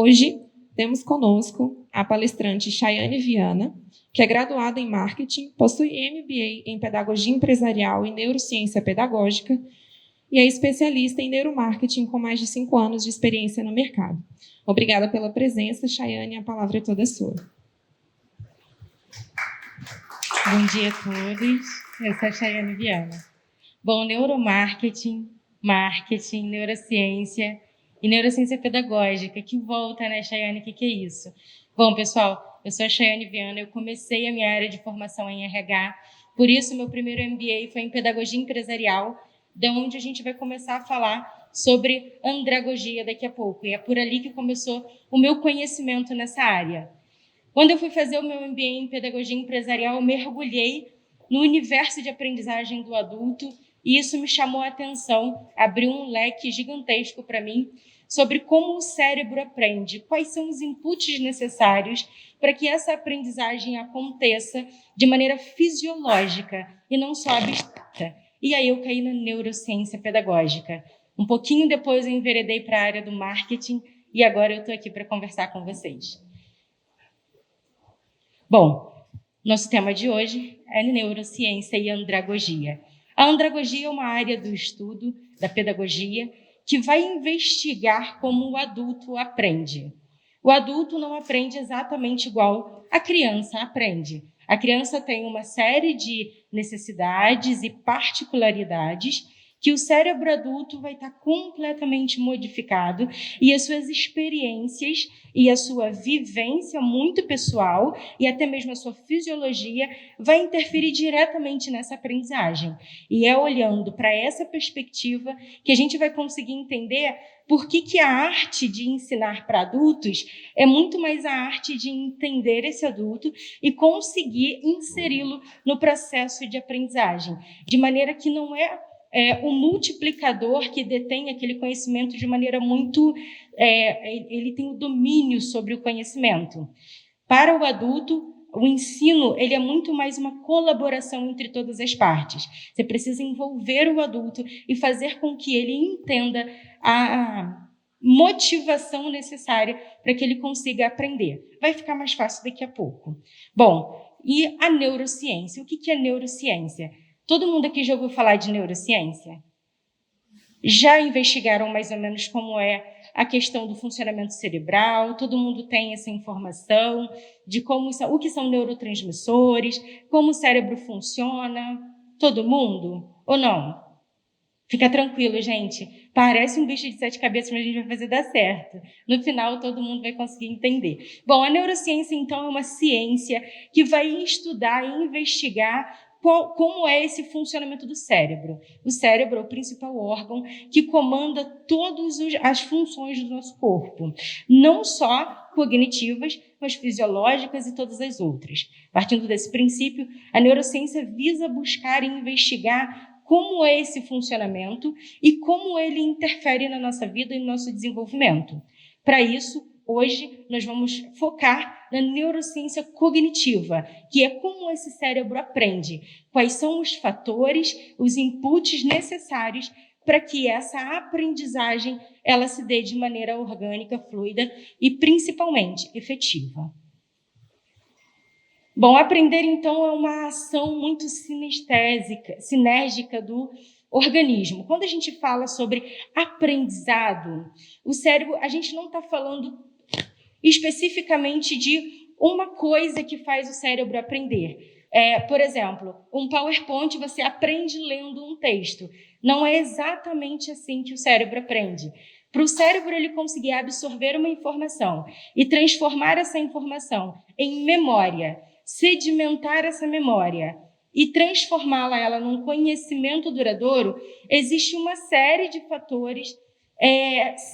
Hoje, temos conosco a palestrante Chayane Viana, que é graduada em Marketing, possui MBA em Pedagogia Empresarial e Neurociência Pedagógica e é especialista em neuromarketing com mais de 5 anos de experiência no mercado. Obrigada pela presença, Chayane, a palavra é toda sua. Bom dia a todos, eu sou a Chayane Viana. Bom, neuromarketing, marketing, neurociência e neurociência pedagógica, que volta, né, Chayane? O que é isso? Bom, pessoal, eu sou a Chayane Viana, eu comecei a minha área de formação em RH, por isso meu primeiro MBA foi em Pedagogia Empresarial, de onde a gente vai começar a falar sobre andragogia daqui a pouco, e é por ali que começou o meu conhecimento nessa área. Quando eu fui fazer o meu MBA em Pedagogia Empresarial, eu mergulhei no universo de aprendizagem do adulto e isso me chamou a atenção, abriu um leque gigantesco para mim sobre como o cérebro aprende, quais são os inputs necessários para que essa aprendizagem aconteça de maneira fisiológica e não só abstrata. E aí eu caí na neurociência pedagógica. Um pouquinho depois eu enveredei para a área do marketing e agora eu estou aqui para conversar com vocês. Bom, nosso tema de hoje é neurociência e andragogia. A andragogia é uma área do estudo da pedagogia que vai investigar como o adulto aprende. O adulto não aprende exatamente igual a criança aprende. A criança tem uma série de necessidades e particularidades que o cérebro adulto vai estar completamente modificado e as suas experiências e a sua vivência muito pessoal e até mesmo a sua fisiologia vai interferir diretamente nessa aprendizagem. E é olhando para essa perspectiva que a gente vai conseguir entender por que a arte de ensinar para adultos é muito mais a arte de entender esse adulto e conseguir inseri-lo no processo de aprendizagem, de maneira que não é o multiplicador que detém aquele conhecimento de maneira muito... ele tem o domínio sobre o conhecimento. Para o adulto, o ensino ele é muito mais uma colaboração entre todas as partes. Você precisa envolver o adulto e fazer com que ele entenda a motivação necessária para que ele consiga aprender. Vai ficar mais fácil daqui a pouco. Bom, e a neurociência? O que é neurociência? Todo mundo aqui já ouviu falar de neurociência? Já investigaram mais ou menos como é a questão do funcionamento cerebral? Todo mundo tem essa informação de o que são neurotransmissores, como o cérebro funciona? Todo mundo? Ou não? Fica tranquilo, gente. Parece um bicho de 7 cabeças, mas a gente vai fazer dar certo. No final, todo mundo vai conseguir entender. Bom, a neurociência, então, é uma ciência que vai estudar e investigar como é esse funcionamento do cérebro. O cérebro é o principal órgão que comanda todas as funções do nosso corpo, não só cognitivas, mas fisiológicas e todas as outras. Partindo desse princípio, a neurociência visa buscar e investigar como é esse funcionamento e como ele interfere na nossa vida e no nosso desenvolvimento. Para isso, hoje, nós vamos focar na neurociência cognitiva, que é como esse cérebro aprende, quais são os fatores, os inputs necessários para que essa aprendizagem ela se dê de maneira orgânica, fluida e, principalmente, efetiva. Bom, aprender, então, é uma ação muito sinérgica do organismo. Quando a gente fala sobre aprendizado, o cérebro, a gente não está falando especificamente de uma coisa que faz o cérebro aprender. Por exemplo, um PowerPoint você aprende lendo um texto. Não é exatamente assim que o cérebro aprende. Para o cérebro ele conseguir absorver uma informação e transformar essa informação em memória, sedimentar essa memória e transformá-la ela num conhecimento duradouro, existe uma série de fatores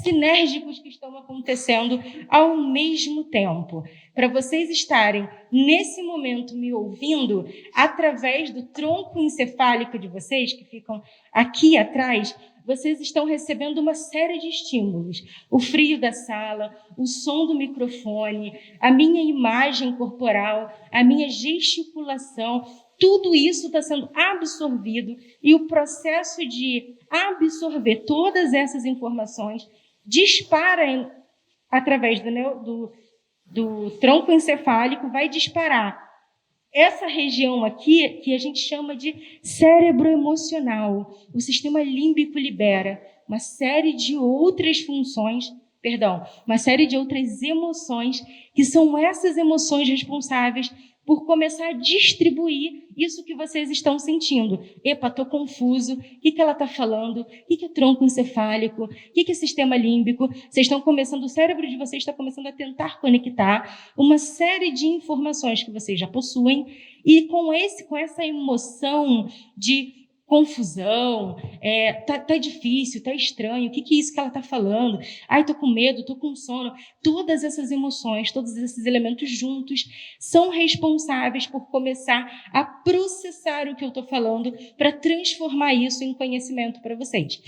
sinérgicos que estão acontecendo ao mesmo tempo. Para vocês estarem, nesse momento, me ouvindo, através do tronco encefálico de vocês, que ficam aqui atrás, vocês estão recebendo uma série de estímulos. O frio da sala, o som do microfone, a minha imagem corporal, a minha gesticulação, tudo isso está sendo absorvido e o processo de absorver todas essas informações dispara através do tronco encefálico, vai disparar essa região aqui, que a gente chama de cérebro emocional. O sistema límbico libera uma série de outras funções, uma série de outras emoções, que são essas emoções responsáveis por começar a distribuir isso que vocês estão sentindo. Epa, estou confuso, o que ela está falando? O que é tronco encefálico? O que é sistema límbico? Vocês estão começando, o cérebro de vocês está começando a tentar conectar uma série de informações que vocês já possuem, e com essa emoção de confusão, tá difícil, tá estranho, o que é isso que ela está falando? Ai, estou com medo, estou com sono. Todas essas emoções, todos esses elementos juntos são responsáveis por começar a processar o que eu estou falando para transformar isso em conhecimento para vocês.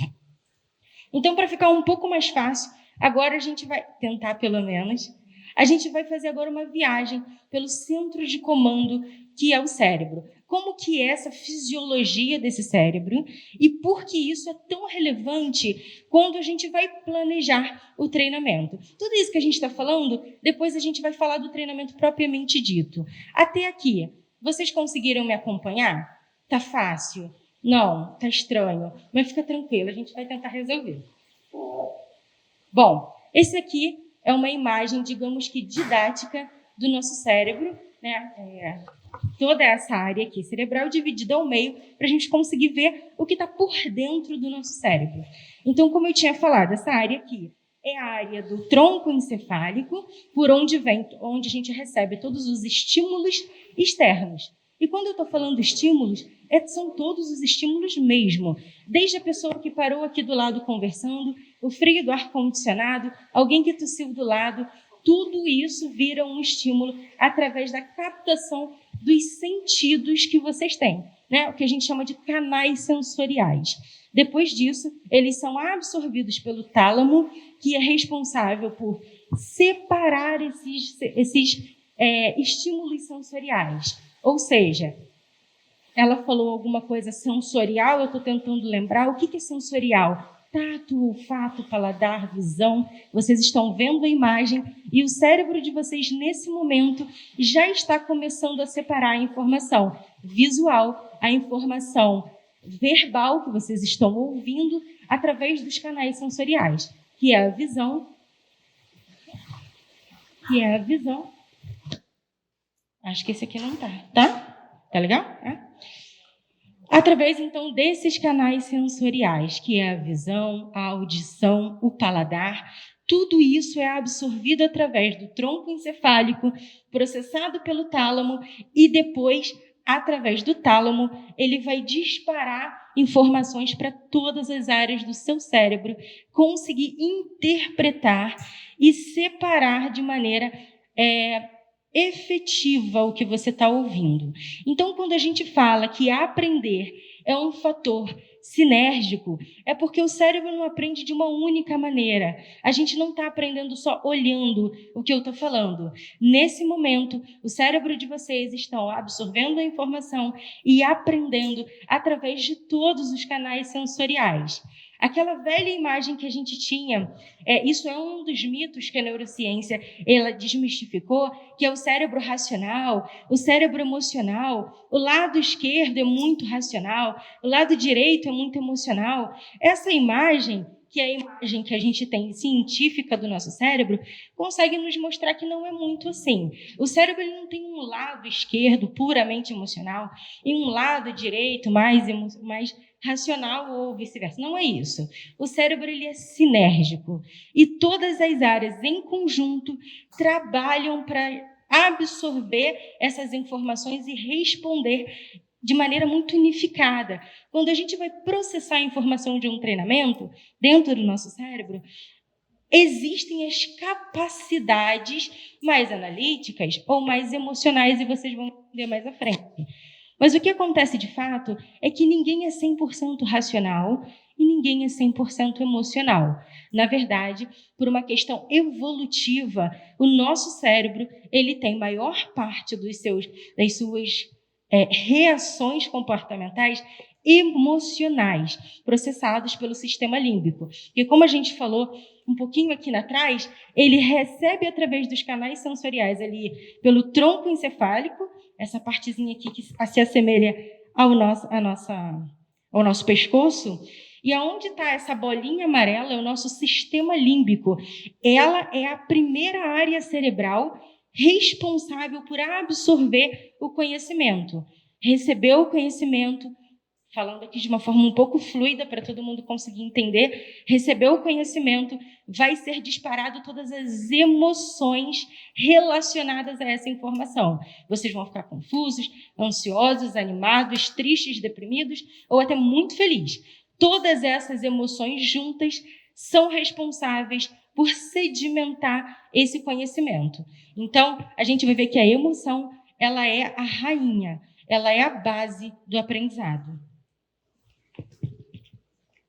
Então, para ficar um pouco mais fácil, agora a gente vai tentar, pelo menos, a gente vai fazer agora uma viagem pelo centro de comando, que é o cérebro. Como que é essa fisiologia desse cérebro e por que isso é tão relevante quando a gente vai planejar o treinamento. Tudo isso que a gente está falando, depois a gente vai falar do treinamento propriamente dito. Até aqui, vocês conseguiram me acompanhar? Tá fácil? Não, tá estranho. Mas fica tranquilo, a gente vai tentar resolver. Bom, esse aqui é uma imagem, digamos que didática, do nosso cérebro, né? Toda essa área aqui cerebral dividida ao meio para a gente conseguir ver o que está por dentro do nosso cérebro. Então, como eu tinha falado, essa área aqui é a área do tronco encefálico, por onde a gente recebe todos os estímulos externos. E quando eu estou falando estímulos, são todos os estímulos mesmo. Desde a pessoa que parou aqui do lado conversando, o frio do ar-condicionado, alguém que tossiu do lado, tudo isso vira um estímulo através da captação dos sentidos que vocês têm, né? O que a gente chama de canais sensoriais. Depois disso, eles são absorvidos pelo tálamo, que é responsável por separar esses estímulos sensoriais. Ou seja, ela falou alguma coisa sensorial, eu estou tentando lembrar. O que é sensorial? Tato, olfato, paladar, visão. Vocês estão vendo a imagem e o cérebro de vocês, nesse momento, já está começando a separar a informação visual, a informação verbal que vocês estão ouvindo através dos canais sensoriais, que é a visão. Acho que esse aqui não tá? Tá legal? Através, então, desses canais sensoriais, que é a visão, a audição, o paladar, tudo isso é absorvido através do tronco encefálico, processado pelo tálamo, e depois, através do tálamo, ele vai disparar informações para todas as áreas do seu cérebro, conseguir interpretar e separar de maneira efetiva o que você está ouvindo. Então, quando a gente fala que aprender é um fator sinérgico, é porque o cérebro não aprende de uma única maneira. A gente não está aprendendo só olhando o que eu estou falando. Nesse momento, o cérebro de vocês estão absorvendo a informação e aprendendo através de todos os canais sensoriais. Aquela velha imagem que a gente tinha, isso é um dos mitos que a neurociência ela desmistificou, que é o cérebro racional, o cérebro emocional, o lado esquerdo é muito racional, o lado direito é muito emocional. Essa imagem, que é a imagem que a gente tem científica do nosso cérebro, consegue nos mostrar que não é muito assim. O cérebro ele não tem um lado esquerdo puramente emocional e um lado direito mais racional ou vice-versa. Não é isso. O cérebro ele é sinérgico e todas as áreas em conjunto trabalham para absorver essas informações e responder de maneira muito unificada. Quando a gente vai processar a informação de um treinamento dentro do nosso cérebro, existem as capacidades mais analíticas ou mais emocionais, e vocês vão entender mais à frente. Mas o que acontece de fato é que ninguém é 100% racional e ninguém é 100% emocional. Na verdade, por uma questão evolutiva, o nosso cérebro ele tem maior parte das suas reações comportamentais emocionais processados pelo sistema límbico. E como a gente falou um pouquinho aqui atrás, ele recebe através dos canais sensoriais ali pelo tronco encefálico, essa partezinha aqui que se assemelha ao nosso pescoço, e aonde está essa bolinha amarela é o nosso sistema límbico. Ela é a primeira área cerebral responsável por absorver o conhecimento. Receber o conhecimento, falando aqui de uma forma um pouco fluida para todo mundo conseguir entender, receber o conhecimento, vai ser disparado todas as emoções relacionadas a essa informação. Vocês vão ficar confusos, ansiosos, animados, tristes, deprimidos ou até muito felizes. Todas essas emoções juntas são responsáveis por sedimentar esse conhecimento. Então, a gente vai ver que a emoção, ela é a rainha, ela é a base do aprendizado.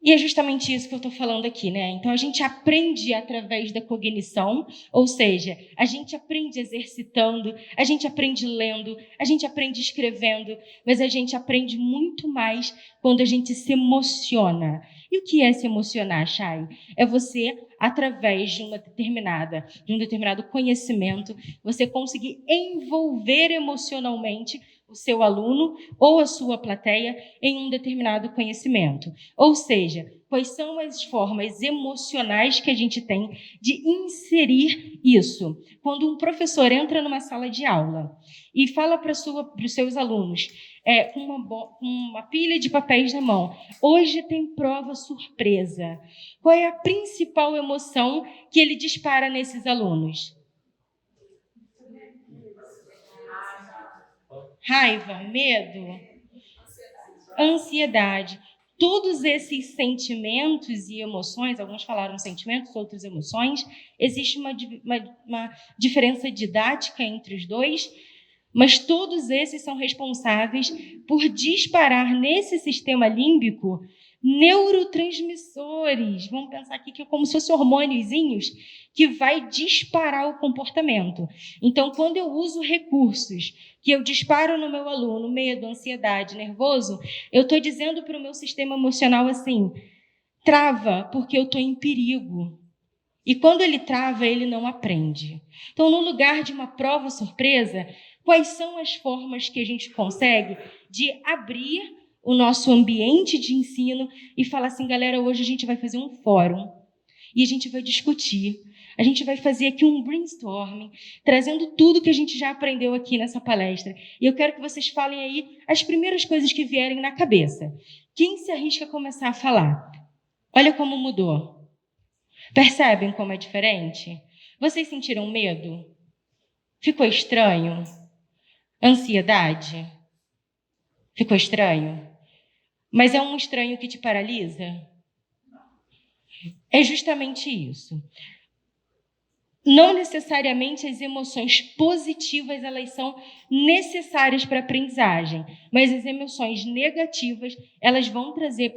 E é justamente isso que eu estou falando aqui, né? Então, a gente aprende através da cognição, ou seja, a gente aprende exercitando, a gente aprende lendo, a gente aprende escrevendo, mas a gente aprende muito mais quando a gente se emociona. E o que é se emocionar, Chay? É você, através de um determinado conhecimento, você conseguir envolver emocionalmente o seu aluno ou a sua plateia em um determinado conhecimento. Ou seja, quais são as formas emocionais que a gente tem de inserir isso? Quando um professor entra numa sala de aula e fala para os seus alunos, com uma pilha de papéis na mão, hoje tem prova surpresa. Qual é a principal emoção que ele dispara nesses alunos? Raiva, medo, ansiedade. Todos esses sentimentos e emoções, alguns falaram sentimentos, outros emoções, existe uma diferença didática entre os dois, mas todos esses são responsáveis por disparar nesse sistema límbico neurotransmissores. Vamos pensar aqui que é como se fossem hormôniozinhos que vai disparar o comportamento. Então, quando eu uso recursos que eu disparo no meu aluno, medo, ansiedade, nervoso, eu estou dizendo para o meu sistema emocional assim, trava, porque eu estou em perigo. E quando ele trava, ele não aprende. Então, no lugar de uma prova surpresa, quais são as formas que a gente consegue de abrir o nosso ambiente de ensino e falar assim, galera, hoje a gente vai fazer um fórum e a gente vai discutir. A gente vai fazer aqui um brainstorming, trazendo tudo que a gente já aprendeu aqui nessa palestra. E eu quero que vocês falem aí as primeiras coisas que vierem na cabeça. Quem se arrisca a começar a falar? Olha como mudou. Percebem como é diferente? Vocês sentiram medo? Ficou estranho? Ansiedade? Ficou estranho? Mas é um estranho que te paralisa? É justamente isso. Não necessariamente as emoções positivas elas são necessárias para a aprendizagem, mas as emoções negativas elas vão trazer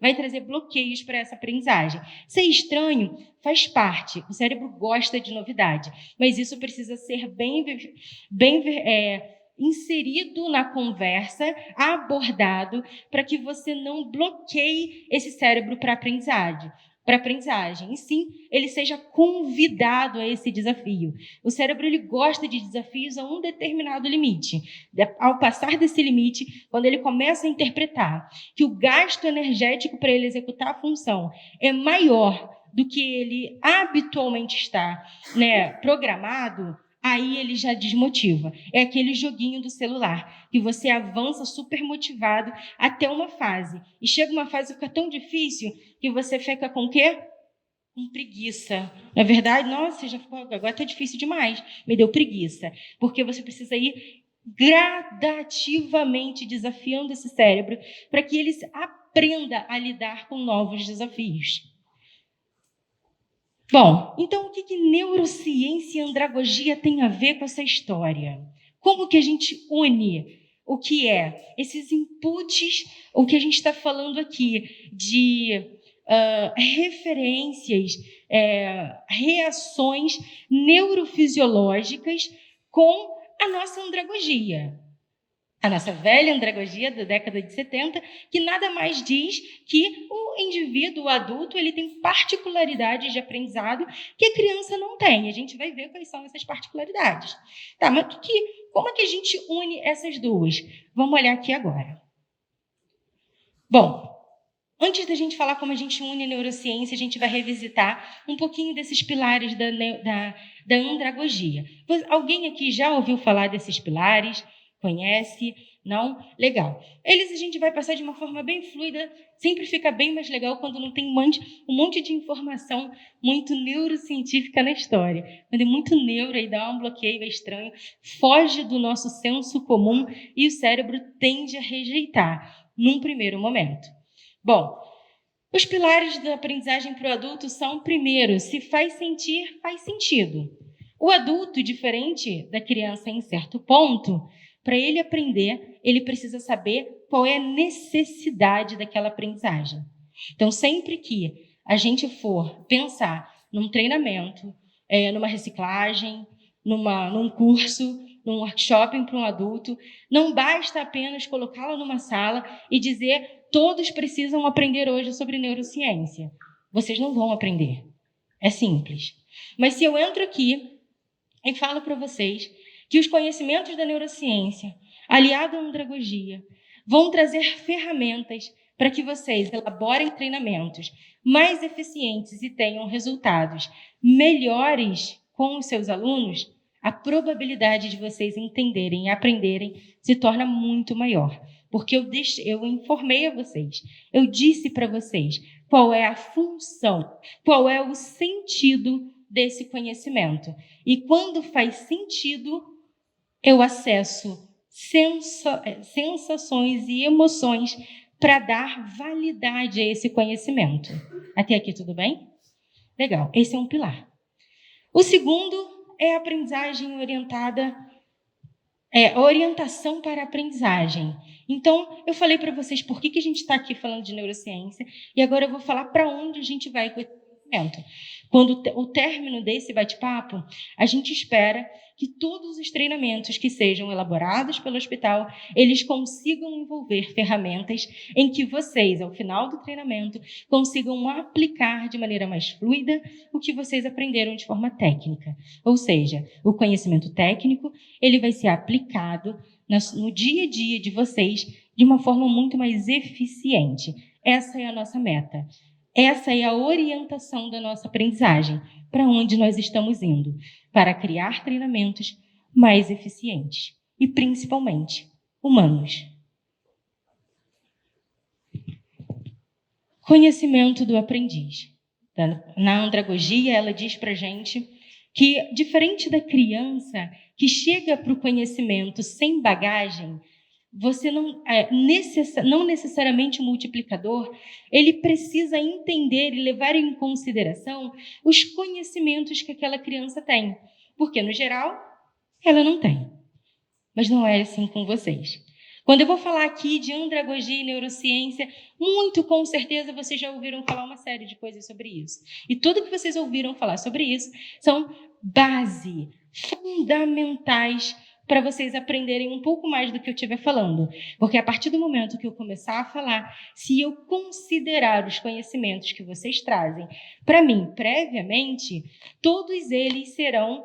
vai trazer bloqueios para essa aprendizagem. Ser estranho faz parte, o cérebro gosta de novidade, mas isso precisa ser bem inserido na conversa, abordado, para que você não bloqueie esse cérebro para aprendizagem, e sim, ele seja convidado a esse desafio. O cérebro ele gosta de desafios a um determinado limite. Ao passar desse limite, quando ele começa a interpretar que o gasto energético para ele executar a função é maior do que ele habitualmente está, programado, aí ele já desmotiva. É aquele joguinho do celular, que você avança super motivado até uma fase. E chega uma fase que fica tão difícil que você fica com o quê? Com preguiça. Na verdade, nossa, já ficou, agora está difícil demais. Me deu preguiça. Porque você precisa ir gradativamente desafiando esse cérebro para que ele aprenda a lidar com novos desafios. Bom, então o que neurociência e andragogia tem a ver com essa história? Como que a gente une o que é esses inputs, o que a gente está falando aqui de referências, reações neurofisiológicas com a nossa andragogia? A nossa velha andragogia da década de 70, que nada mais diz que o indivíduo, o adulto, ele tem particularidades de aprendizado que a criança não tem. A gente vai ver quais são essas particularidades. Tá, mas como é que a gente une essas duas? Vamos olhar aqui agora. Bom, antes da gente falar como a gente une a neurociência, a gente vai revisitar um pouquinho desses pilares da andragogia. Alguém aqui já ouviu falar desses pilares? Conhece? Não? Legal. Eles a gente vai passar de uma forma bem fluida, sempre fica bem mais legal quando não tem um monte de informação muito neurocientífica na história. Quando é muito neuro e dá um bloqueio, é estranho, foge do nosso senso comum e o cérebro tende a rejeitar num primeiro momento. Bom, os pilares da aprendizagem para o adulto são, primeiro, se faz sentir, faz sentido. O adulto, diferente da criança em certo ponto, para ele aprender, ele precisa saber qual é a necessidade daquela aprendizagem. Então, sempre que a gente for pensar num treinamento, numa reciclagem, num curso, num workshop para um adulto, não basta apenas colocá-lo numa sala e dizer todos precisam aprender hoje sobre neurociência. Vocês não vão aprender. É simples. Mas se eu entro aqui e falo para vocês que os conhecimentos da neurociência, aliado à andragogia, vão trazer ferramentas para que vocês elaborem treinamentos mais eficientes e tenham resultados melhores com os seus alunos, a probabilidade de vocês entenderem e aprenderem se torna muito maior. Porque eu informei a vocês, eu disse para vocês qual é a função, qual é o sentido desse conhecimento. E quando faz sentido, eu acesso sensações e emoções para dar validade a esse conhecimento. Até aqui tudo bem? Legal, esse é um pilar. O segundo é a aprendizagem orientação para a aprendizagem. Então, eu falei para vocês por que a gente está aqui falando de neurociência e agora eu vou falar para onde a gente vai com esse conhecimento. Quando o término desse bate-papo, a gente espera que todos os treinamentos que sejam elaborados pelo hospital, eles consigam envolver ferramentas em que vocês, ao final do treinamento, consigam aplicar de maneira mais fluida o que vocês aprenderam de forma técnica. Ou seja, o conhecimento técnico, ele vai ser aplicado no dia a dia de vocês de uma forma muito mais eficiente. Essa é a nossa meta. Essa é a orientação da nossa aprendizagem, para onde nós estamos indo, para criar treinamentos mais eficientes e, principalmente, humanos. Conhecimento do aprendiz. Na andragogia, ela diz para a gente que, diferente da criança que chega para o conhecimento sem bagagem, você não necessariamente o multiplicador, ele precisa entender e levar em consideração os conhecimentos que aquela criança tem. Porque, no geral, ela não tem. Mas não é assim com vocês. Quando eu vou falar aqui de andragogia e neurociência, muito com certeza vocês já ouviram falar uma série de coisas sobre isso. E tudo que vocês ouviram falar sobre isso são base, fundamentais para vocês aprenderem um pouco mais do que eu estiver falando. Porque a partir do momento que eu começar a falar, se eu considerar os conhecimentos que vocês trazem para mim previamente, todos eles serão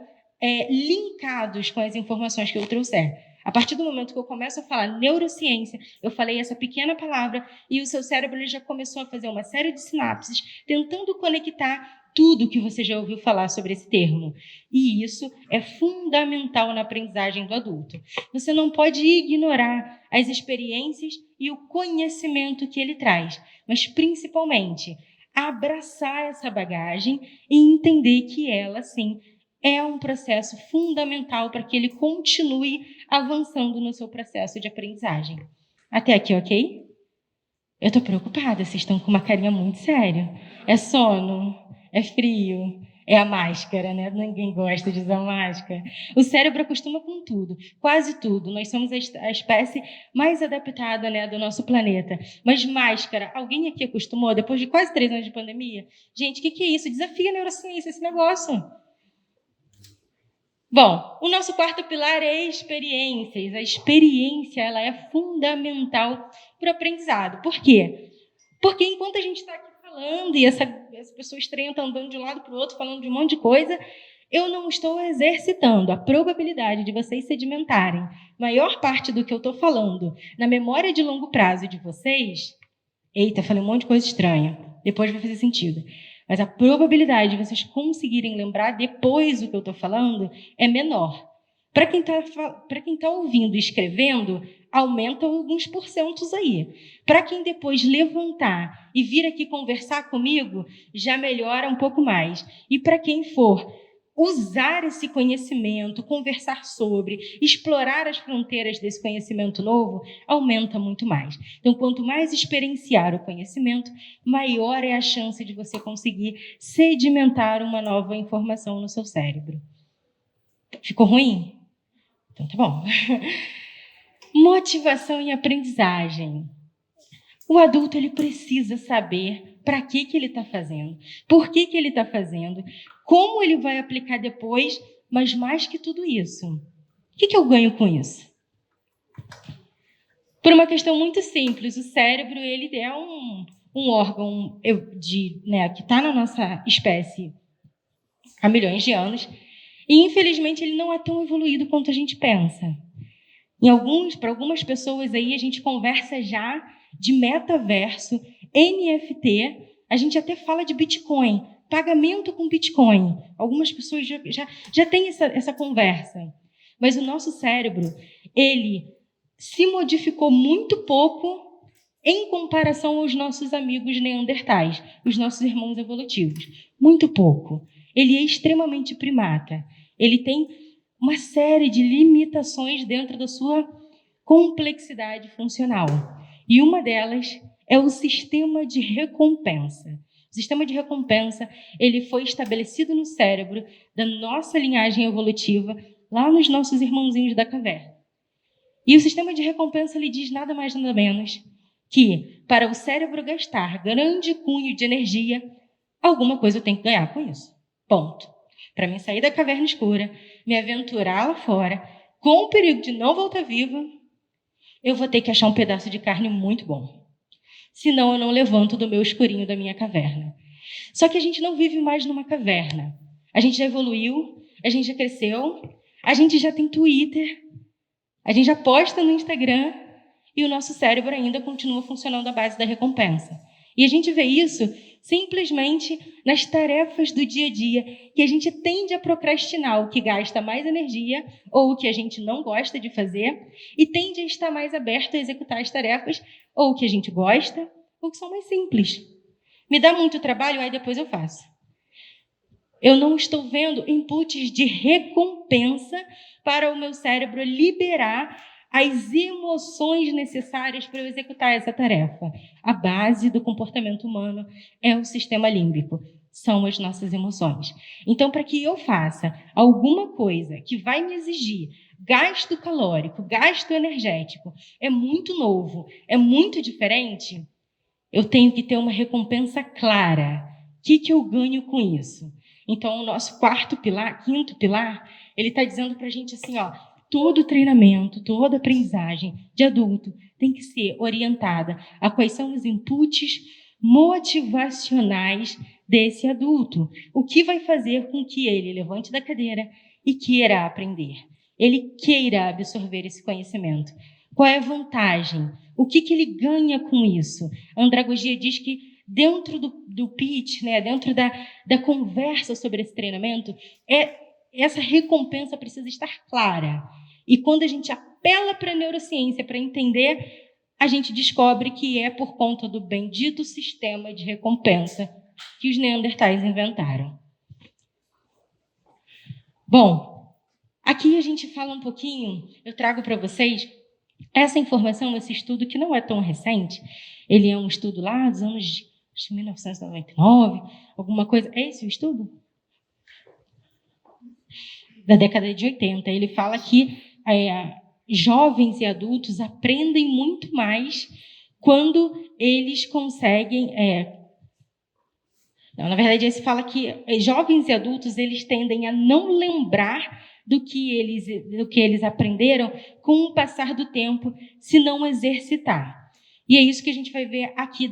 linkados com as informações que eu trouxer. A partir do momento que eu começo a falar neurociência, eu falei essa pequena palavra e o seu cérebro ele já começou a fazer uma série de sinapses, tentando conectar tudo que você já ouviu falar sobre esse termo. E isso é fundamental na aprendizagem do adulto. Você não pode ignorar as experiências e o conhecimento que ele traz, mas principalmente abraçar essa bagagem e entender que ela, sim, é um processo fundamental para que ele continue avançando no seu processo de aprendizagem. Até aqui, ok? Eu estou preocupada, vocês estão com uma carinha muito séria. É sono? É frio? É a máscara, né? Ninguém gosta de usar máscara. O cérebro acostuma com tudo, quase tudo. Nós somos a espécie mais adaptada, né, do nosso planeta. Mas máscara, alguém aqui acostumou depois de quase 3 anos de pandemia? Gente, o que é isso? Desafia a neurociência esse negócio. Bom, o nosso quarto pilar é experiências. A experiência ela é fundamental para o aprendizado. Por quê? Porque enquanto a gente está aqui falando e essa pessoa estranha está andando de um lado para o outro, falando de um monte de coisa, eu não estou exercitando. A probabilidade de vocês sedimentarem maior parte do que eu estou falando na memória de longo prazo de vocês... Eita, falei um monte de coisa estranha. Depois vai fazer sentido. Mas a probabilidade de vocês conseguirem lembrar depois o que eu estou falando é menor. Para quem está ouvindo e escrevendo, aumenta alguns porcentos aí. Para quem depois levantar e vir aqui conversar comigo, já melhora um pouco mais. E para quem for usar esse conhecimento, conversar sobre, explorar as fronteiras desse conhecimento novo, aumenta muito mais. Então, quanto mais experienciar o conhecimento, maior é a chance de você conseguir sedimentar uma nova informação no seu cérebro. Ficou ruim? Então, tá bom. Motivação e aprendizagem. O adulto ele precisa saber para que ele está fazendo, por que ele está fazendo, como ele vai aplicar depois, mas mais que tudo isso, o que eu ganho com isso? Por uma questão muito simples, o cérebro ele é um órgão que está na nossa espécie há milhões de anos e, infelizmente, ele não é tão evoluído quanto a gente pensa. Para algumas pessoas aí, a gente conversa já de metaverso, NFT, a gente até fala de Bitcoin, pagamento com Bitcoin. Algumas pessoas já têm essa conversa. Mas o nosso cérebro, ele se modificou muito pouco em comparação aos nossos amigos neandertais, os nossos irmãos evolutivos. Muito pouco. Ele é extremamente primata. Ele tem uma série de limitações dentro da sua complexidade funcional. E uma delas é o sistema de recompensa. O sistema de recompensa ele foi estabelecido no cérebro da nossa linhagem evolutiva, lá nos nossos irmãozinhos da caverna. E o sistema de recompensa lhe diz nada mais nada menos que, para o cérebro gastar grande cunho de energia, alguma coisa eu tenho que ganhar com isso. Ponto. Para mim sair da caverna escura, me aventurar lá fora, com o perigo de não voltar viva, eu vou ter que achar um pedaço de carne muito bom. Senão eu não levanto do meu escurinho da minha caverna. Só que a gente não vive mais numa caverna. A gente já evoluiu, a gente já cresceu, a gente já tem Twitter, a gente já posta no Instagram e o nosso cérebro ainda continua funcionando à base da recompensa. E a gente vê isso simplesmente nas tarefas do dia a dia, que a gente tende a procrastinar o que gasta mais energia ou o que a gente não gosta de fazer e tende a estar mais aberto a executar as tarefas ou o que a gente gosta ou que são mais simples. Me dá muito trabalho, aí depois eu faço. Eu não estou vendo inputs de recompensa para o meu cérebro liberar as emoções necessárias para eu executar essa tarefa. A base do comportamento humano é o sistema límbico, são as nossas emoções. Então, para que eu faça alguma coisa que vai me exigir gasto calórico, gasto energético, é muito novo, é muito diferente, eu tenho que ter uma recompensa clara. O que eu ganho com isso? Então, o nosso quinto pilar, ele está dizendo para a gente assim, todo treinamento, toda aprendizagem de adulto tem que ser orientada a quais são os inputs motivacionais desse adulto. O que vai fazer com que ele levante da cadeira e queira aprender. Ele queira absorver esse conhecimento. Qual é a vantagem? O que ele ganha com isso? A andragogia diz que dentro do pitch, dentro da conversa sobre esse treinamento, essa recompensa precisa estar clara. E quando a gente apela para a neurociência para entender, a gente descobre que é por conta do bendito sistema de recompensa que os neandertais inventaram. Bom, aqui a gente fala um pouquinho, eu trago para vocês essa informação, esse estudo que não é tão recente, ele é um estudo lá dos anos de 1999, alguma coisa. É esse o estudo? Da década de 80. Ele fala que jovens e adultos aprendem muito mais quando eles conseguem... Não, na verdade, ele fala que jovens e adultos eles tendem a não lembrar do que eles aprenderam com o passar do tempo, se não exercitar. E é isso que a gente vai ver aqui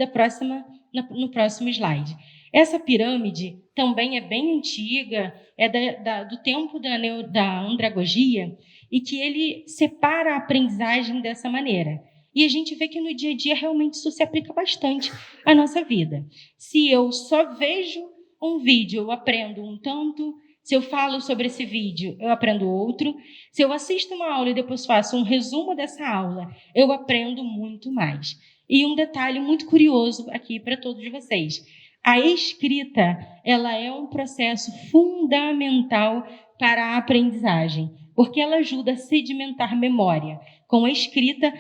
no próximo slide. Essa pirâmide também é bem antiga, é do tempo da andragogia, e que ele separa a aprendizagem dessa maneira. E a gente vê que no dia a dia realmente isso se aplica bastante à nossa vida. Se eu só vejo um vídeo, eu aprendo um tanto. Se eu falo sobre esse vídeo, eu aprendo outro. Se eu assisto uma aula e depois faço um resumo dessa aula, eu aprendo muito mais. E um detalhe muito curioso aqui para todos vocês. A escrita, ela é um processo fundamental para a aprendizagem, porque ela ajuda a sedimentar memória. Com a escrita,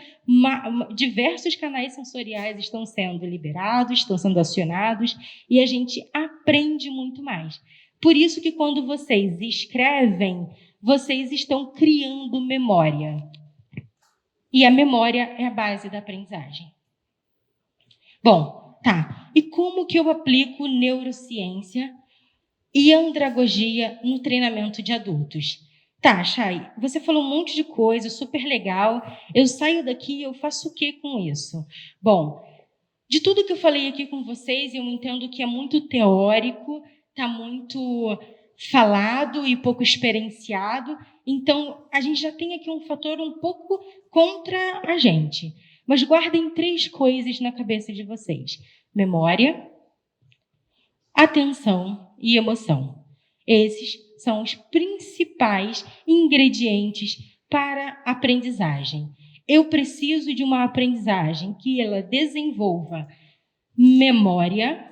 diversos canais sensoriais estão sendo liberados, estão sendo acionados, e a gente aprende muito mais. Por isso que quando vocês escrevem, vocês estão criando memória. E a memória é a base da aprendizagem. Bom, tá. E como que eu aplico neurociência e andragogia no treinamento de adultos? Tá, Chay, você falou um monte de coisa, super legal. Eu saio daqui e eu faço o que com isso? Bom, de tudo que eu falei aqui com vocês, eu entendo que é muito teórico, está muito falado e pouco experienciado. Então, a gente já tem aqui um fator um pouco contra a gente. Mas guardem 3 coisas na cabeça de vocês: memória, atenção e emoção. Esses são os principais ingredientes para a aprendizagem. Eu preciso de uma aprendizagem que ela desenvolva memória.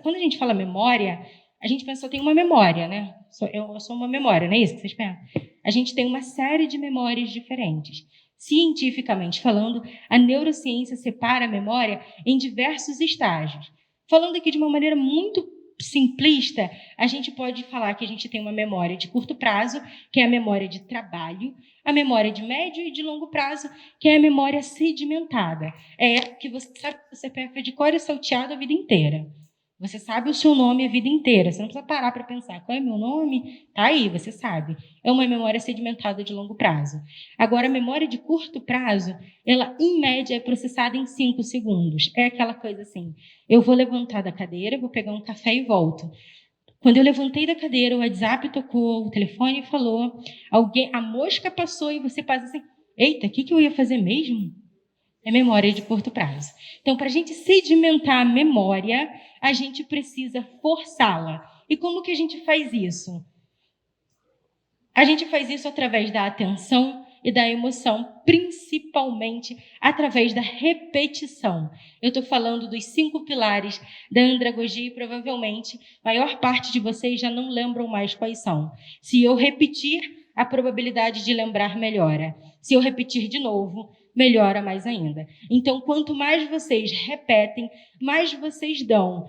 Quando a gente fala memória, a gente pensa só tem uma memória, né? Eu sou uma memória, não é isso que vocês pensam? A gente tem uma série de memórias diferentes. Cientificamente falando, a neurociência separa a memória em diversos estágios. Falando aqui de uma maneira muito simplista, a gente pode falar que a gente tem uma memória de curto prazo, que é a memória de trabalho, a memória de médio e de longo prazo, que é a memória sedimentada. É que você sabe que você pega de cor e salteado a vida inteira. Você sabe o seu nome a vida inteira. Você não precisa parar para pensar qual é meu nome. Tá aí, você sabe. É uma memória sedimentada de longo prazo. Agora, a memória de curto prazo, ela, em média, é processada em 5 segundos. É aquela coisa assim, eu vou levantar da cadeira, vou pegar um café e volto. Quando eu levantei da cadeira, o WhatsApp tocou, o telefone falou, a mosca passou e você passa assim, eita, o que eu ia fazer mesmo? É memória de curto prazo. Então, para a gente sedimentar a memória, a gente precisa forçá-la. E como que a gente faz isso? A gente faz isso através da atenção e da emoção, principalmente através da repetição. Eu estou falando dos 5 pilares da andragogia e provavelmente a maior parte de vocês já não lembram mais quais são. Se eu repetir, a probabilidade de lembrar melhora. Se eu repetir de novo, melhora mais ainda. Então, quanto mais vocês repetem, mais vocês dão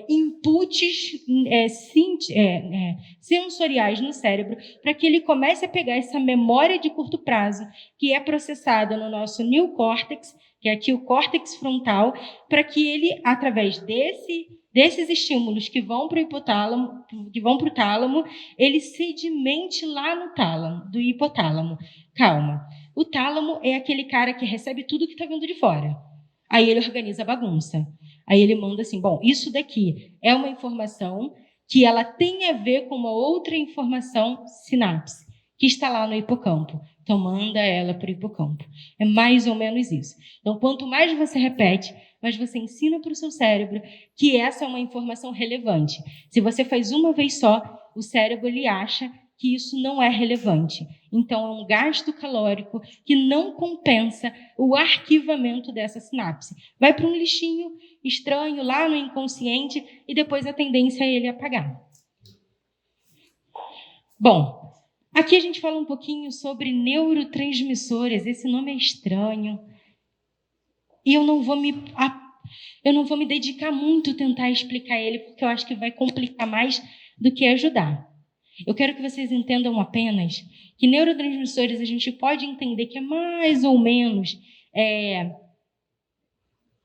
inputs sensoriais no cérebro para que ele comece a pegar essa memória de curto prazo que é processada no nosso neocórtex, que é aqui o córtex frontal, para que ele, através desses estímulos que vão para o hipotálamo, que vão para o tálamo, ele sedimente lá no tálamo, do hipotálamo. Calma. O tálamo é aquele cara que recebe tudo que está vindo de fora. Aí ele organiza a bagunça. Aí ele manda assim, bom, isso daqui é uma informação que ela tem a ver com uma outra informação sinapse, que está lá no hipocampo. Então, manda ela para o hipocampo. É mais ou menos isso. Então, quanto mais você repete, mais você ensina para o seu cérebro que essa é uma informação relevante. Se você faz uma vez só, o cérebro ele acha que isso não é relevante. Então, é um gasto calórico que não compensa o arquivamento dessa sinapse. Vai para um lixinho estranho lá no inconsciente e depois a tendência é ele apagar. Bom, aqui a gente fala um pouquinho sobre neurotransmissores. Esse nome é estranho. E eu não vou me dedicar muito a tentar explicar ele, porque eu acho que vai complicar mais do que ajudar. Eu quero que vocês entendam apenas que neurotransmissores a gente pode entender que é mais ou menos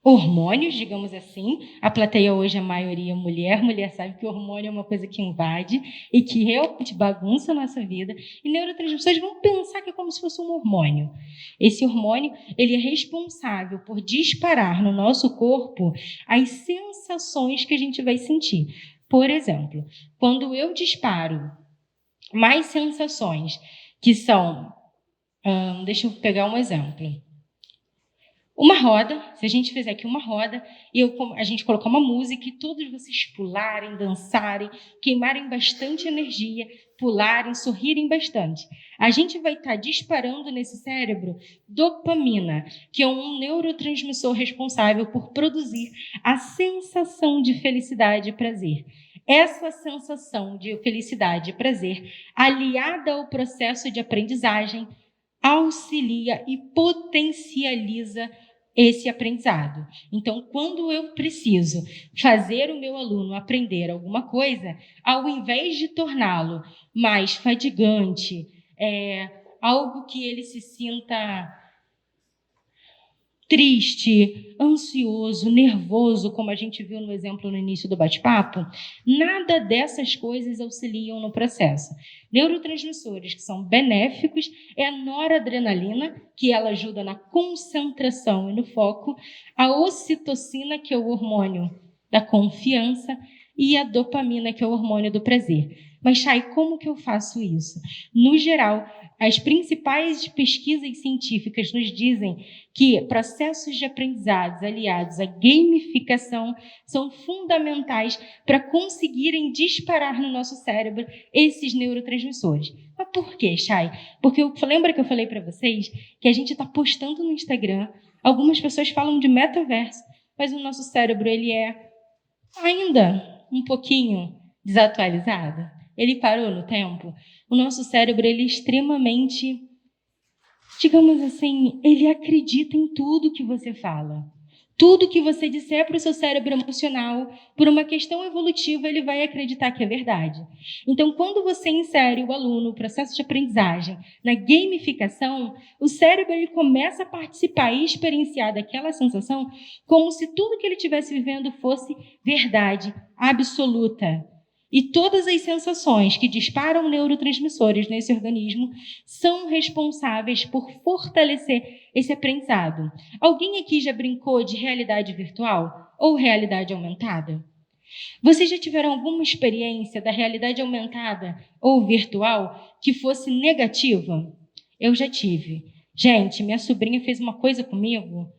hormônios, digamos assim. A plateia hoje, a maioria é mulher. Mulher sabe que hormônio é uma coisa que invade e que realmente bagunça a nossa vida. E neurotransmissores vão pensar que é como se fosse um hormônio. Esse hormônio, ele é responsável por disparar no nosso corpo as sensações que a gente vai sentir. Por exemplo, quando eu disparo mais sensações que são... deixa eu pegar um exemplo. Uma roda, se a gente fizer aqui uma roda, e a gente colocar uma música e todos vocês pularem, dançarem, queimarem bastante energia, pularem, sorrirem bastante. A gente vai estar disparando nesse cérebro dopamina, que é um neurotransmissor responsável por produzir a sensação de felicidade e prazer. Essa sensação de felicidade e prazer, aliada ao processo de aprendizagem, auxilia e potencializa esse aprendizado. Então, quando eu preciso fazer o meu aluno aprender alguma coisa, ao invés de torná-lo mais fadigante, algo que ele se sinta triste, ansioso, nervoso, como a gente viu no exemplo no início do bate-papo, nada dessas coisas auxiliam no processo. Neurotransmissores que são benéficos é a noradrenalina, que ela ajuda na concentração e no foco, a ocitocina, que é o hormônio da confiança, e a dopamina, que é o hormônio do prazer. Mas, Chay, como que eu faço isso? No geral, as principais pesquisas científicas nos dizem que processos de aprendizados aliados à gamificação são fundamentais para conseguirem disparar no nosso cérebro esses neurotransmissores. Mas por quê, Chay? Porque lembra que eu falei para vocês que a gente está postando no Instagram, algumas pessoas falam de metaverso, mas o nosso cérebro ele é ainda um pouquinho desatualizado. Ele parou no tempo. O nosso cérebro ele é extremamente, digamos assim, ele acredita em tudo que você fala. Tudo que você disser para o seu cérebro emocional, por uma questão evolutiva, ele vai acreditar que é verdade. Então, quando você insere o aluno no processo de aprendizagem, na gamificação, o cérebro ele começa a participar e experienciar daquela sensação como se tudo que ele estivesse vivendo fosse verdade absoluta. E todas as sensações que disparam neurotransmissores nesse organismo são responsáveis por fortalecer esse aprendizado. Alguém aqui já brincou de realidade virtual ou realidade aumentada? Vocês já tiveram alguma experiência da realidade aumentada ou virtual que fosse negativa? Eu já tive. Gente, minha sobrinha fez uma coisa comigo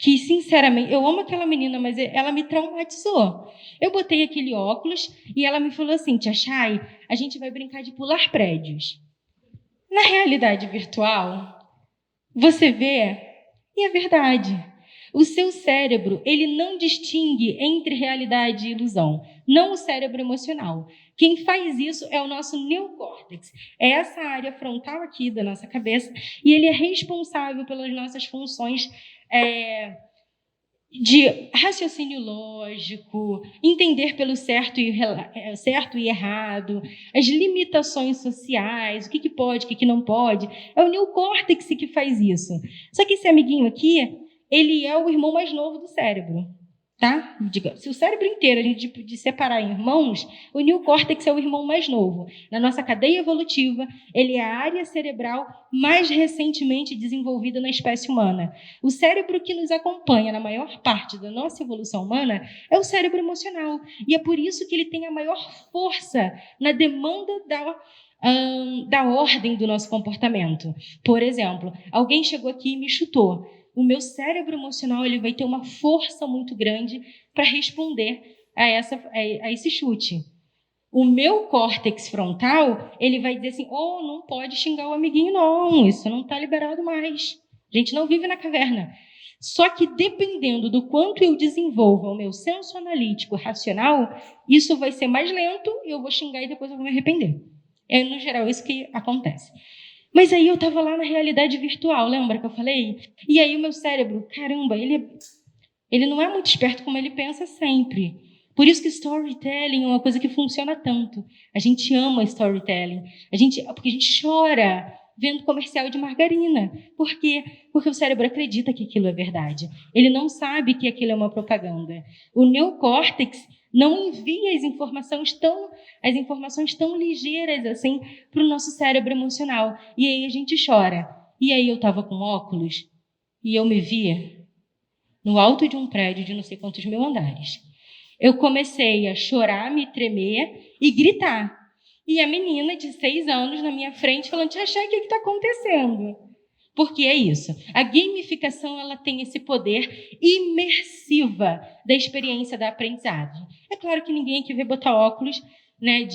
que, sinceramente, eu amo aquela menina, mas ela me traumatizou. Eu botei aquele óculos e ela me falou assim, Tia Chay, a gente vai brincar de pular prédios. Na realidade virtual, você vê, e é verdade, o seu cérebro, ele não distingue entre realidade e ilusão, não o cérebro emocional. Quem faz isso é o nosso neocórtex, é essa área frontal aqui da nossa cabeça, e ele é responsável pelas nossas funções de raciocínio lógico, entender pelo certo e errado, as limitações sociais, o que pode, o que não pode. É o neocórtex que faz isso. Só que esse amiguinho aqui, ele é o irmão mais novo do cérebro. Tá? Se o cérebro inteiro a gente separar em irmãos, o neocórtex é o irmão mais novo. Na nossa cadeia evolutiva, ele é a área cerebral mais recentemente desenvolvida na espécie humana. O cérebro que nos acompanha na maior parte da nossa evolução humana é o cérebro emocional. E é por isso que ele tem a maior força na demanda da ordem do nosso comportamento. Por exemplo, alguém chegou aqui e me chutou. O meu cérebro emocional ele vai ter uma força muito grande para responder a esse chute. O meu córtex frontal, ele vai dizer assim, não pode xingar o amiguinho, não, isso não está liberado mais. A gente não vive na caverna. Só que dependendo do quanto eu desenvolva o meu senso analítico racional, isso vai ser mais lento e eu vou xingar e depois eu vou me arrepender. É, no geral, isso que acontece. Mas aí eu estava lá na realidade virtual, lembra que eu falei? E aí o meu cérebro, caramba, ele não é muito esperto como ele pensa sempre. Por isso que storytelling é uma coisa que funciona tanto. A gente ama storytelling. Porque a gente chora vendo comercial de margarina. Por quê? Porque o cérebro acredita que aquilo é verdade. Ele não sabe que aquilo é uma propaganda. O neocórtex não envia as informações tão ligeiras assim para o nosso cérebro emocional. E aí a gente chora. E aí eu estava com óculos e eu me via no alto de um prédio de não sei quantos mil andares. Eu comecei a chorar, me tremer e gritar. E a menina de 6 anos na minha frente falando, Tia Chay, o que está acontecendo? Porque é isso. A gamificação ela tem esse poder imersiva da experiência da aprendizagem. É claro que ninguém aqui vai botar óculos, né,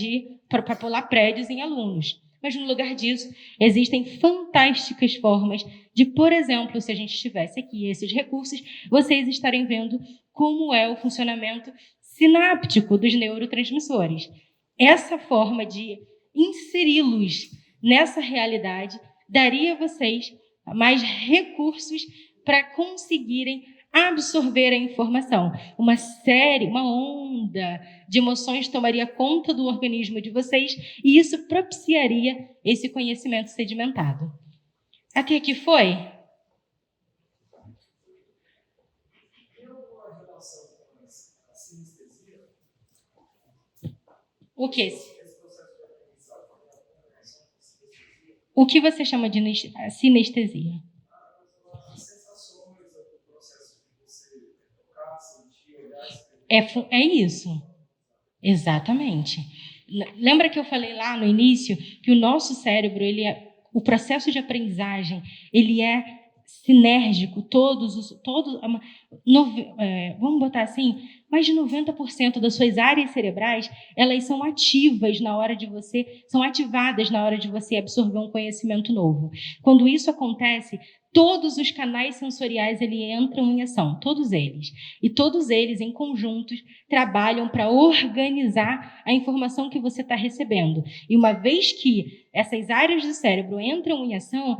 para pular prédios em alunos. Mas no lugar disso, existem fantásticas formas de, por exemplo, se a gente tivesse aqui esses recursos, vocês estarem vendo como é o funcionamento sináptico dos neurotransmissores. Essa forma de inseri-los nessa realidade daria a vocês mais recursos para conseguirem absorver a informação. Uma onda de emoções tomaria conta do organismo de vocês e isso propiciaria esse conhecimento sedimentado. Até aqui foi? O que? O que você chama de sinestesia? É isso. Exatamente. Lembra que eu falei lá no início que o nosso cérebro, o processo de aprendizagem, ele é sinérgico, vamos botar assim, mais de 90% das suas áreas cerebrais, elas são ativadas na hora de você absorver um conhecimento novo. Quando isso acontece, todos os canais sensoriais entram em ação, todos eles. E todos eles, em conjuntos, trabalham para organizar a informação que você está recebendo. E uma vez que essas áreas do cérebro entram em ação,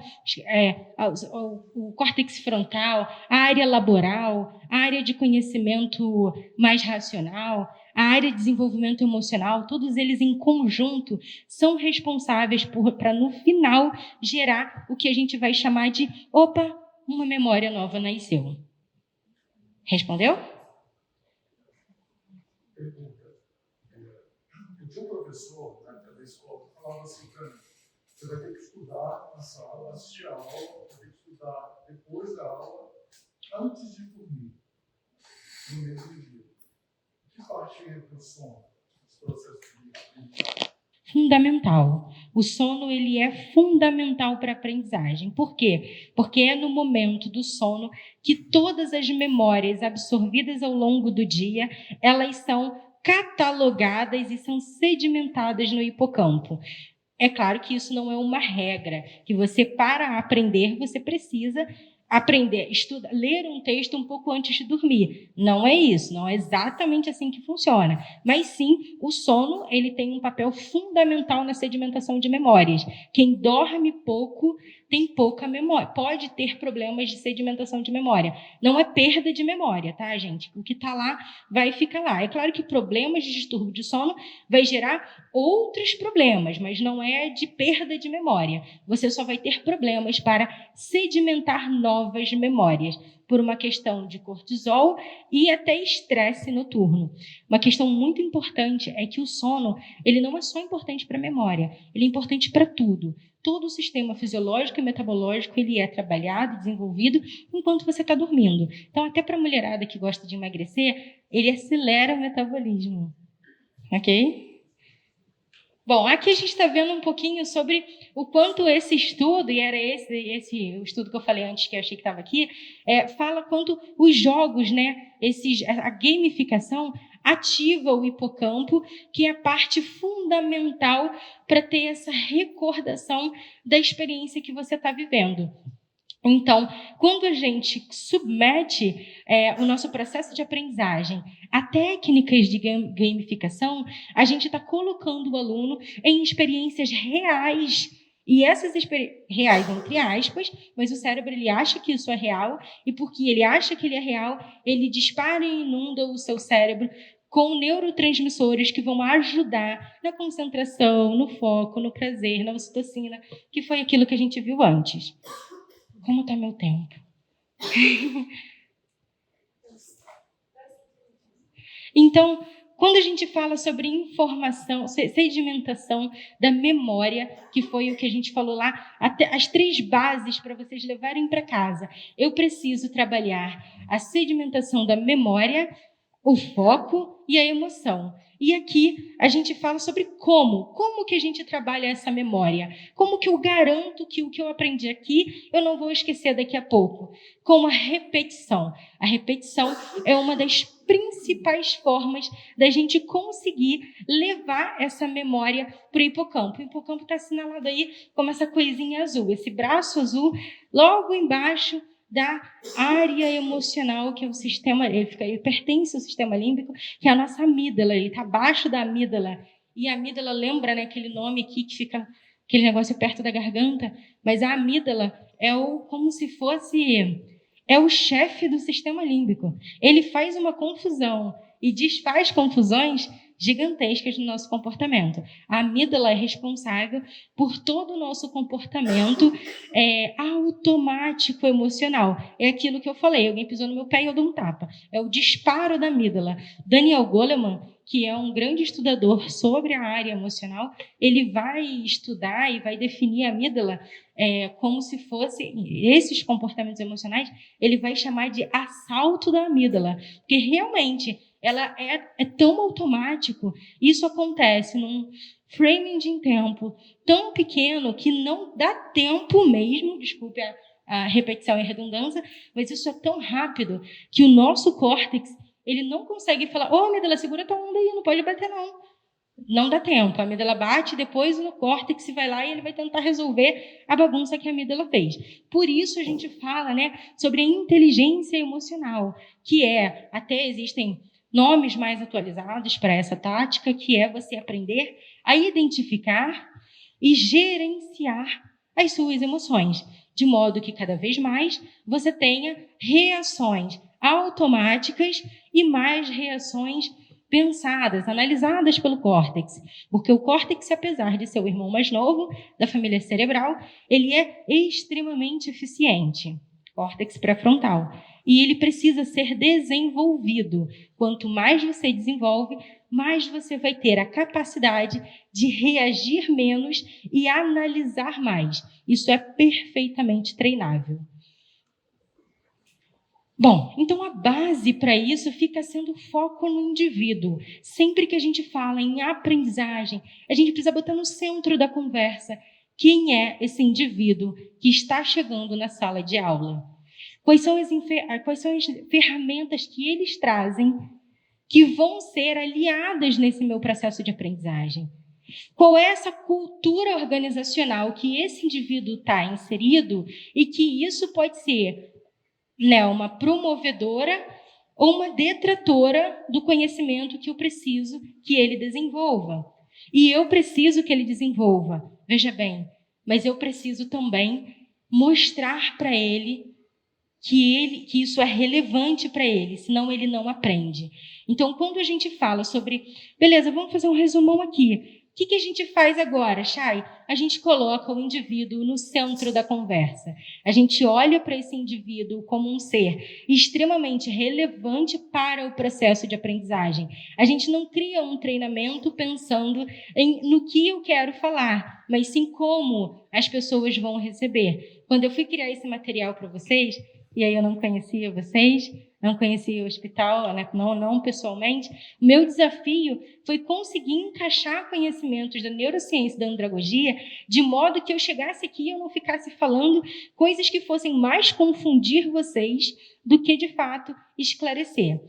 o córtex frontal, a área laboral, a área de conhecimento mais racional, a área de desenvolvimento emocional, todos eles em conjunto são responsáveis para, no final, gerar o que a gente vai chamar de, uma memória nova nasceu. Respondeu? Pergunta. Eu tinha um professor da escola que falava assim para mim, você vai ter que estudar na sala, assistir a aula, vai ter que estudar depois da aula, antes de dormir, no mesmo dia. Que parte entra o sono, os processos de aprendizagem? Fundamental. O sono ele é fundamental para a aprendizagem. Por quê? Porque é no momento do sono que todas as memórias absorvidas ao longo do dia, elas são catalogadas e são sedimentadas no hipocampo. É claro que isso não é uma regra, que você, para aprender, você precisa aprender, ler um texto um pouco antes de dormir. Não é isso, não é exatamente assim que funciona. Mas sim, o sono ele tem um papel fundamental na sedimentação de memórias. Quem dorme pouco tem pouca memória, pode ter problemas de sedimentação de memória. Não é perda de memória, tá, gente? O que está lá vai ficar lá. É claro que problemas de distúrbio de sono vai gerar outros problemas, mas não é de perda de memória. Você só vai ter problemas para sedimentar novas memórias, por uma questão de cortisol e até estresse noturno. Uma questão muito importante é que o sono, ele não é só importante para a memória, ele é importante para tudo. Todo o sistema fisiológico e metabológico, ele é trabalhado, desenvolvido, enquanto você está dormindo. Então, até para a mulherada que gosta de emagrecer, ele acelera o metabolismo. Ok? Bom, aqui a gente está vendo um pouquinho sobre o quanto esse estudo, e era esse o estudo que eu falei antes, que eu achei que estava aqui, fala quanto os jogos, né, a gamificação ativa o hipocampo, que é a parte fundamental para ter essa recordação da experiência que você está vivendo. Então, quando a gente submete o nosso processo de aprendizagem a técnicas de gamificação, a gente está colocando o aluno em experiências reais. E essas reais, entre aspas, mas o cérebro ele acha que isso é real, e porque ele acha que ele é real, ele dispara e inunda o seu cérebro com neurotransmissores que vão ajudar na concentração, no foco, no prazer, na ocitocina, que foi aquilo que a gente viu antes. Como está meu tempo? Então, quando a gente fala sobre informação, sedimentação da memória, que foi o que a gente falou lá, as 3 bases para vocês levarem para casa. Eu preciso trabalhar a sedimentação da memória, o foco e a emoção. E aqui a gente fala sobre como que a gente trabalha essa memória, como que eu garanto que o que eu aprendi aqui eu não vou esquecer daqui a pouco, com a repetição. A repetição é uma das principais formas da gente conseguir levar essa memória para o hipocampo. O hipocampo está assinalado aí como essa coisinha azul, esse braço azul logo embaixo da área emocional, que é o sistema, ele pertence ao sistema límbico, que é a nossa amígdala, ele está abaixo da amígdala. E a amígdala lembra, né, aquele nome aqui que fica, aquele negócio perto da garganta, mas a amígdala é como se fosse, é o chefe do sistema límbico. Ele faz uma confusão e desfaz confusões gigantescas no nosso comportamento. A amígdala é responsável por todo o nosso comportamento automático emocional. É aquilo que eu falei, alguém pisou no meu pé e eu dou um tapa. É o disparo da amígdala. Daniel Goleman, que é um grande estudador sobre a área emocional, ele vai estudar e vai definir a amígdala como se fosse esses comportamentos emocionais, ele vai chamar de assalto da amígdala, porque realmente ela é tão automático, isso acontece num framing de tempo tão pequeno que não dá tempo mesmo, desculpe a repetição e a redundância, mas isso é tão rápido que o nosso córtex, ele não consegue falar, amígdala, segura tua onda aí, não pode bater não. Não dá tempo, a amígdala bate, depois no córtex vai lá e ele vai tentar resolver a bagunça que a amígdala fez. Por isso a gente fala, né, sobre a inteligência emocional, que até existem nomes mais atualizados para essa tática, que é você aprender a identificar e gerenciar as suas emoções, de modo que cada vez mais você tenha reações automáticas e mais reações pensadas, analisadas pelo córtex, porque o córtex, apesar de ser o irmão mais novo da família cerebral, ele é extremamente eficiente, córtex pré-frontal, e ele precisa ser desenvolvido. Quanto mais você desenvolve, mais você vai ter a capacidade de reagir menos e analisar mais. Isso é perfeitamente treinável. Bom, então a base para isso fica sendo o foco no indivíduo. Sempre que a gente fala em aprendizagem, a gente precisa botar no centro da conversa quem é esse indivíduo que está chegando na sala de aula. Quais são as ferramentas que eles trazem que vão ser aliadas nesse meu processo de aprendizagem? Qual é essa cultura organizacional que esse indivíduo está inserido e que isso pode ser uma promovedora ou uma detratora do conhecimento que eu preciso que ele desenvolva. E eu preciso que ele desenvolva. Veja bem, mas eu preciso também mostrar para ele que isso é relevante para ele, senão ele não aprende. Então, quando a gente fala sobre... Beleza, vamos fazer um resumão aqui. O que a gente faz agora, Chay? A gente coloca o indivíduo no centro da conversa. A gente olha para esse indivíduo como um ser extremamente relevante para o processo de aprendizagem. A gente não cria um treinamento pensando no que eu quero falar, mas sim como as pessoas vão receber. Quando eu fui criar esse material para vocês, e aí eu não conhecia vocês, não conhecia o hospital, né? não pessoalmente, o meu desafio foi conseguir encaixar conhecimentos da neurociência e da andragogia de modo que eu chegasse aqui e eu não ficasse falando coisas que fossem mais confundir vocês do que, de fato, esclarecer.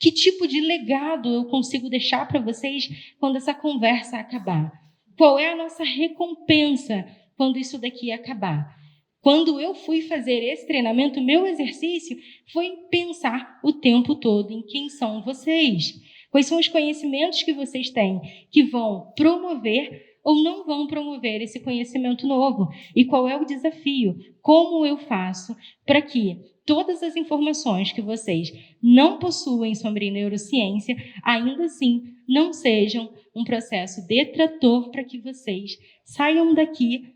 Que tipo de legado eu consigo deixar para vocês quando essa conversa acabar? Qual é a nossa recompensa quando isso daqui acabar? Quando eu fui fazer esse treinamento, meu exercício foi pensar o tempo todo em quem são vocês. Quais são os conhecimentos que vocês têm que vão promover ou não vão promover esse conhecimento novo? E qual é o desafio? Como eu faço para que todas as informações que vocês não possuem sobre neurociência, ainda assim, não sejam um processo detrator para que vocês saiam daqui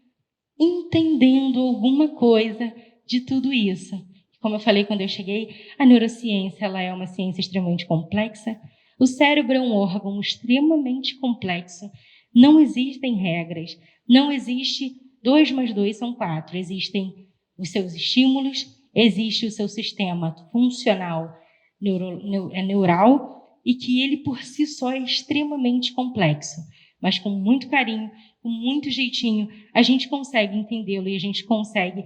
entendendo alguma coisa de tudo isso. Como eu falei quando eu cheguei, a neurociência ela é uma ciência extremamente complexa. O cérebro é um órgão extremamente complexo. Não existem regras. Não existe 2 mais 2 são 4. Existem os seus estímulos, existe o seu sistema funcional neural e que ele por si só é extremamente complexo. Mas com muito carinho, com muito jeitinho, a gente consegue entendê-lo e a gente consegue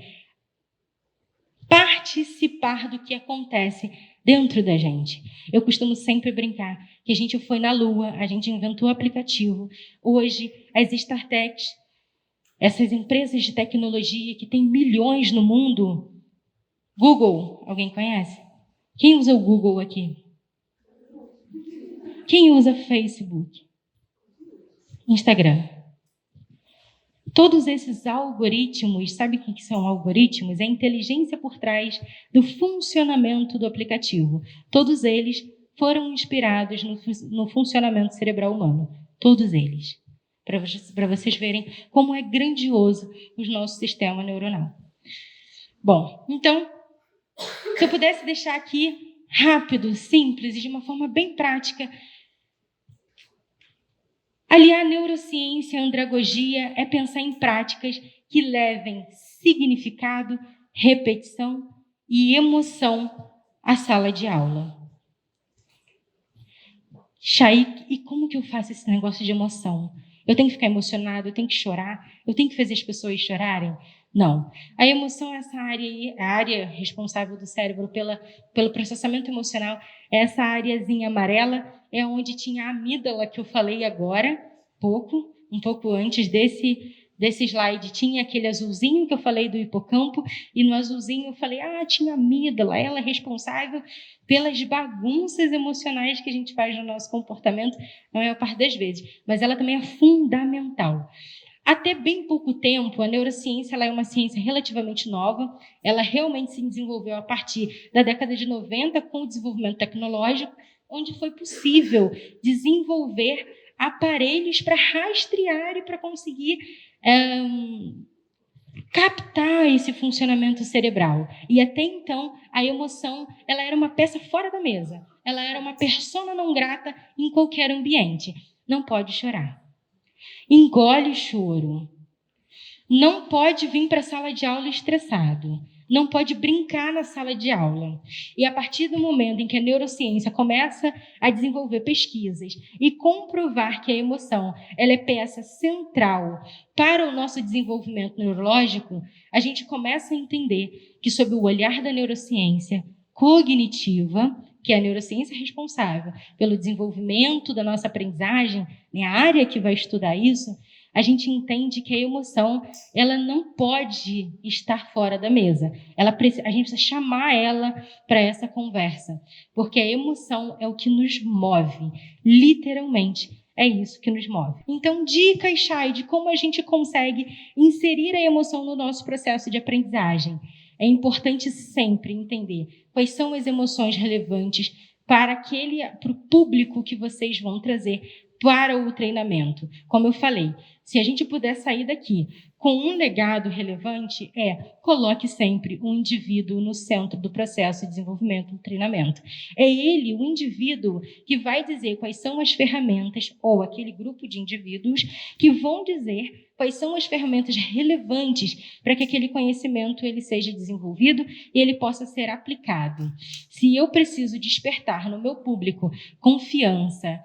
participar do que acontece dentro da gente. Eu costumo sempre brincar que a gente foi na Lua, a gente inventou o aplicativo. Hoje, as startups, essas empresas de tecnologia que têm milhões no mundo, Google, alguém conhece? Quem usa o Google aqui? Quem usa Facebook? Instagram? Todos esses algoritmos, sabe o que são algoritmos? É a inteligência por trás do funcionamento do aplicativo. Todos eles foram inspirados no funcionamento cerebral humano. Todos eles. Para vocês verem como é grandioso o nosso sistema neuronal. Bom, então, se eu pudesse deixar aqui rápido, simples e de uma forma bem prática, aliar neurociência à andragogia é pensar em práticas que levem significado, repetição e emoção à sala de aula. Chay, e como que eu faço esse negócio de emoção? Eu tenho que ficar emocionado, eu tenho que chorar, eu tenho que fazer as pessoas chorarem? Não. A emoção é essa área aí, a área responsável do cérebro pelo processamento emocional, essa areazinha amarela é onde tinha a amígdala que eu falei agora, um pouco antes desse slide, tinha aquele azulzinho que eu falei do hipocampo, e no azulzinho eu falei, tinha a amígdala, ela é responsável pelas bagunças emocionais que a gente faz no nosso comportamento, na maior parte das vezes, mas ela também é fundamental. Até bem pouco tempo, a neurociência ela é uma ciência relativamente nova, ela realmente se desenvolveu a partir da década de 90 com o desenvolvimento tecnológico, onde foi possível desenvolver aparelhos para rastrear e para conseguir captar esse funcionamento cerebral. E até então, a emoção ela era uma peça fora da mesa, ela era uma persona não grata em qualquer ambiente. Não pode chorar. Engole o choro. Não pode vir para a sala de aula estressado. Não pode brincar na sala de aula. E a partir do momento em que a neurociência começa a desenvolver pesquisas e comprovar que a emoção ela é peça central para o nosso desenvolvimento neurológico, a gente começa a entender que, sob o olhar da neurociência cognitiva, que é a neurociência responsável pelo desenvolvimento da nossa aprendizagem, né, a área que vai estudar isso, a gente entende que a emoção ela não pode estar fora da mesa. A gente precisa chamar ela para essa conversa, porque a emoção é o que nos move, literalmente. É isso que nos move. Então, dicas, Chay, de como a gente consegue inserir a emoção no nosso processo de aprendizagem. É importante sempre entender quais são as emoções relevantes para o público que vocês vão trazer para o treinamento. Como eu falei, se a gente puder sair daqui com um legado relevante, coloque sempre o indivíduo no centro do processo de desenvolvimento do treinamento. É ele, o indivíduo, que vai dizer quais são as ferramentas, ou aquele grupo de indivíduos, que vão dizer quais são as ferramentas relevantes para que aquele conhecimento ele seja desenvolvido e ele possa ser aplicado. Se eu preciso despertar no meu público confiança,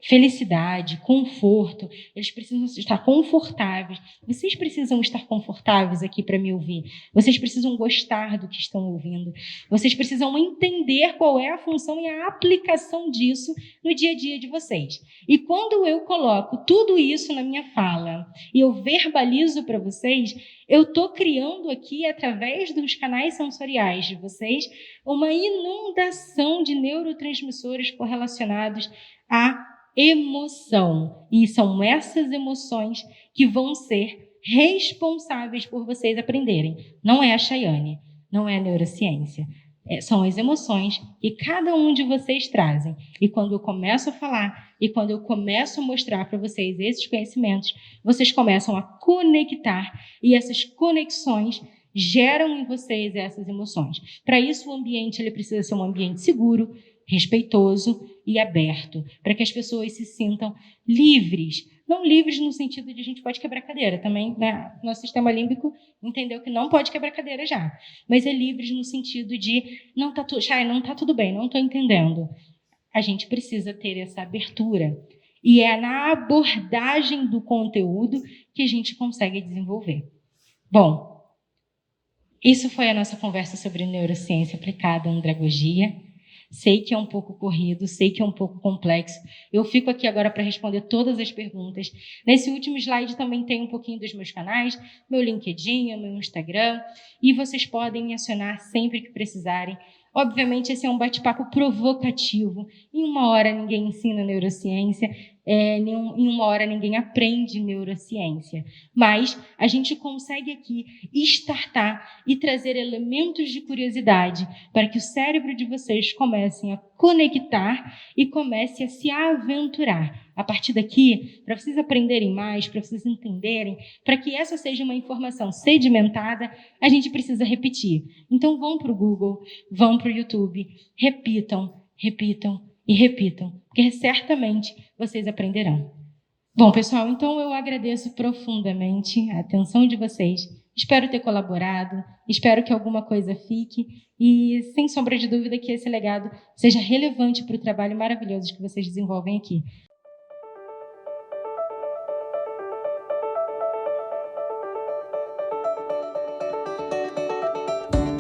felicidade, conforto, eles precisam estar confortáveis. Vocês precisam estar confortáveis aqui para me ouvir. Vocês precisam gostar do que estão ouvindo. Vocês precisam entender qual é a função e a aplicação disso no dia a dia de vocês. E quando eu coloco tudo isso na minha fala e eu verbalizo para vocês, eu estou criando aqui, através dos canais sensoriais de vocês, uma inundação de neurotransmissores correlacionados à emoção. E são essas emoções que vão ser responsáveis por vocês aprenderem. Não é a Chayane, não é a neurociência. São as emoções que cada um de vocês trazem. E quando eu começo a falar, e quando eu começo a mostrar para vocês esses conhecimentos, vocês começam a conectar, e essas conexões geram em vocês essas emoções. Para isso, o ambiente ele precisa ser um ambiente seguro, respeitoso e aberto, para que as pessoas se sintam livres. Não livres no sentido de a gente pode quebrar cadeira. Também, né, nosso sistema límbico entendeu que não pode quebrar cadeira já. Mas é livres no sentido de não tá tudo bem, não estou entendendo. A gente precisa ter essa abertura. E é na abordagem do conteúdo que a gente consegue desenvolver. Bom, isso foi a nossa conversa sobre neurociência aplicada à andragogia. Sei que é um pouco corrido, sei que é um pouco complexo. Eu fico aqui agora para responder todas as perguntas. Nesse último slide também tem um pouquinho dos meus canais, meu LinkedIn, meu Instagram, e vocês podem me acionar sempre que precisarem. Obviamente, esse é um bate-papo provocativo. Em uma hora ninguém ensina neurociência, em uma hora ninguém aprende neurociência. Mas a gente consegue aqui startar e trazer elementos de curiosidade para que o cérebro de vocês comecem a conectar e comece a se aventurar. A partir daqui, para vocês aprenderem mais, para vocês entenderem, para que essa seja uma informação sedimentada, a gente precisa repetir. Então vão para o Google, vão para o YouTube, repitam, repitam e repitam, porque certamente vocês aprenderão. Bom, pessoal, então eu agradeço profundamente a atenção de vocês. Espero ter colaborado, espero que alguma coisa fique e, sem sombra de dúvida, que esse legado seja relevante para o trabalho maravilhoso que vocês desenvolvem aqui.